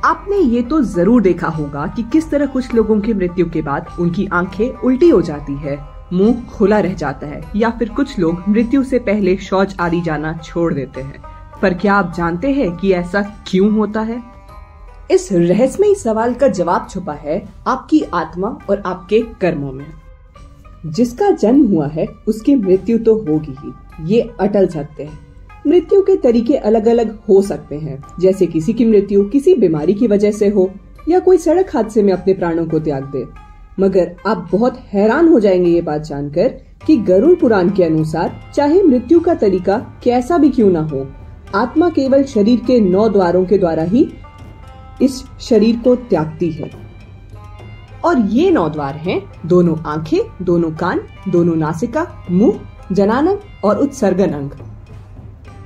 आपने ये तो जरूर देखा होगा कि किस तरह कुछ लोगों की मृत्यु के बाद उनकी आंखें उल्टी हो जाती है, मुंह खुला रह जाता है, या फिर कुछ लोग मृत्यु से पहले शौच आदि जाना छोड़ देते हैं। पर क्या आप जानते हैं कि ऐसा क्यों होता है? इस रहस्यमयी सवाल का जवाब छुपा है आपकी आत्मा और आपके कर्मों में। जिसका जन्म हुआ है उसकी मृत्यु तो होगी ही, ये अटल सत्य है। मृत्यु के तरीके अलग अलग हो सकते हैं, जैसे किसी की मृत्यु किसी बीमारी की वजह से हो या कोई सड़क हादसे में अपने प्राणों को त्याग दे। मगर आप बहुत हैरान हो जाएंगे ये बात जानकर कि गरुड़ पुराण के अनुसार चाहे मृत्यु का तरीका कैसा भी क्यों ना हो, आत्मा केवल शरीर के 9 द्वारों के द्वारा ही इस शरीर को त्यागती है। और ये 9 द्वार हैं दोनों आंखें, दोनों कान, दोनों नासिका, मुंह, जनानंग और उत्सर्गन अंग।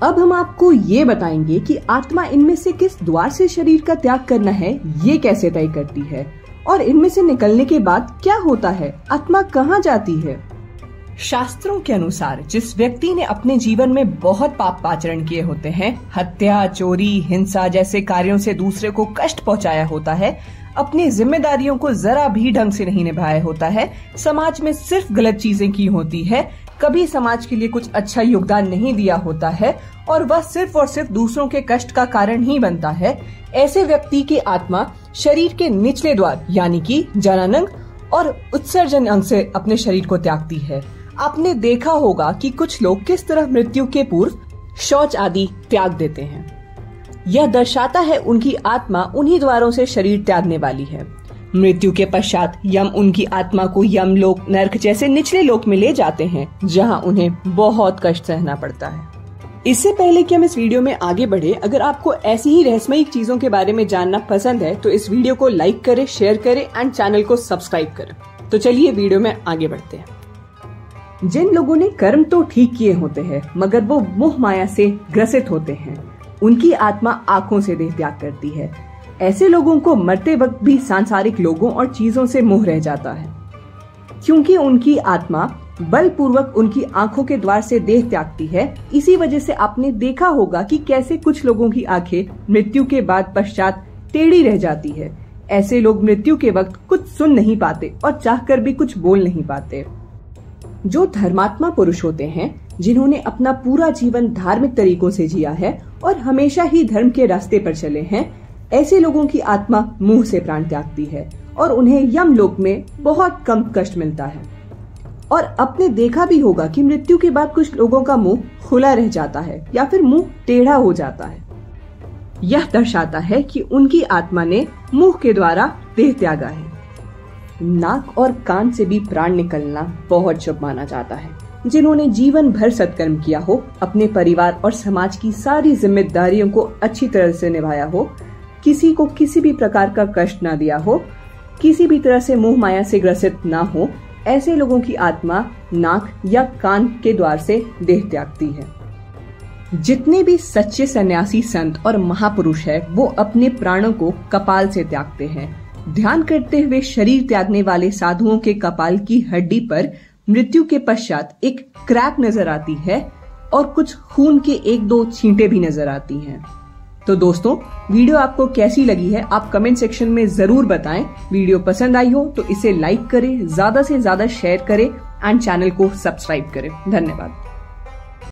अब हम आपको ये बताएंगे कि आत्मा इनमें से किस द्वार से शरीर का त्याग करना है, ये कैसे तय करती है, और इनमें से निकलने के बाद क्या होता है, आत्मा कहाँ जाती है। शास्त्रों के अनुसार जिस व्यक्ति ने अपने जीवन में बहुत पाप आचरण किए होते हैं, हत्या, चोरी, हिंसा जैसे कार्यों से दूसरे को कष्ट पहुंचाया होता है, अपनी जिम्मेदारियों को जरा भी ढंग से नहीं निभाया होता है, समाज में सिर्फ गलत चीजें की होती है, कभी समाज के लिए कुछ अच्छा योगदान नहीं दिया होता है और वह सिर्फ और सिर्फ दूसरों के कष्ट का कारण ही बनता है, ऐसे व्यक्ति की आत्मा शरीर के निचले द्वार यानी कि जनानंग और उत्सर्जन अंग से अपने शरीर को त्यागती है। आपने देखा होगा कि कुछ लोग किस तरह मृत्यु के पूर्व शौच आदि त्याग देते हैं। यह दर्शाता है उनकी आत्मा उन्हीं द्वारों से शरीर त्यागने वाली है। मृत्यु के पश्चात यम उनकी आत्मा को यमलोक, नरक जैसे निचले लोक में ले जाते हैं, जहां उन्हें बहुत कष्ट सहना पड़ता है। इससे पहले कि हम इस वीडियो में आगे बढ़े, अगर आपको ऐसी ही रहस्यमयी चीजों के बारे में जानना पसंद है तो इस वीडियो को लाइक करें, शेयर करें एंड चैनल को सब्सक्राइब करें। तो चलिए वीडियो में आगे बढ़ते हैं। जिन लोगों ने कर्म तो ठीक किए होते हैं मगर वो मोह माया से ग्रसित होते हैं, उनकी आत्मा आंखों से देह त्याग करती है। ऐसे लोगों को मरते वक्त भी सांसारिक लोगों और चीजों से मोह रह जाता है, क्योंकि उनकी आत्मा बलपूर्वक उनकी आंखों के द्वार से देह त्यागती है। इसी वजह से आपने देखा होगा कि कैसे कुछ लोगों की आंखें मृत्यु के बाद पश्चात टेढ़ी रह जाती है। ऐसे लोग मृत्यु के वक्त कुछ सुन नहीं पाते और चाहकर भी कुछ बोल नहीं पाते। जो धर्मात्मा पुरुष होते हैं, जिन्होंने अपना पूरा जीवन धार्मिक तरीकों से जिया है और हमेशा ही धर्म के रास्ते पर चले हैं, ऐसे लोगों की आत्मा मुंह से प्राण त्यागती है और उन्हें यमलोक में बहुत कम कष्ट मिलता है। और आपने देखा भी होगा कि मृत्यु के बाद कुछ लोगों का मुंह खुला रह जाता है या फिर मुंह टेढ़ा हो जाता है। यह दर्शाता है कि उनकी आत्मा ने मुंह के द्वारा देह त्यागा है। नाक और कान से भी प्राण निकलना बहुत शुभ माना जाता है। जिन्होंने जीवन भर सत्कर्म किया हो, अपने परिवार और समाज की सारी जिम्मेदारियों को अच्छी तरह से निभाया हो, किसी को किसी भी प्रकार का कष्ट ना दिया हो, किसी भी तरह से मोह माया से ग्रसित ना हो, ऐसे लोगों की आत्मा नाक या कान के द्वार से देह त्यागती है। जितने भी सच्चे सन्यासी, संत और महापुरुष है, वो अपने प्राणों को कपाल से त्यागते हैं। ध्यान करते हुए शरीर त्यागने वाले साधुओं के कपाल की हड्डी पर मृत्यु के पश्चात एक क्रैक नजर आती है और कुछ खून के 1-2 छींटे भी नजर आती हैं। तो दोस्तों, वीडियो आपको कैसी लगी है आप कमेंट सेक्शन में जरूर बताएं। वीडियो पसंद आई हो तो इसे लाइक करें, ज्यादा से ज्यादा शेयर करें एंड चैनल को सब्सक्राइब करें। धन्यवाद।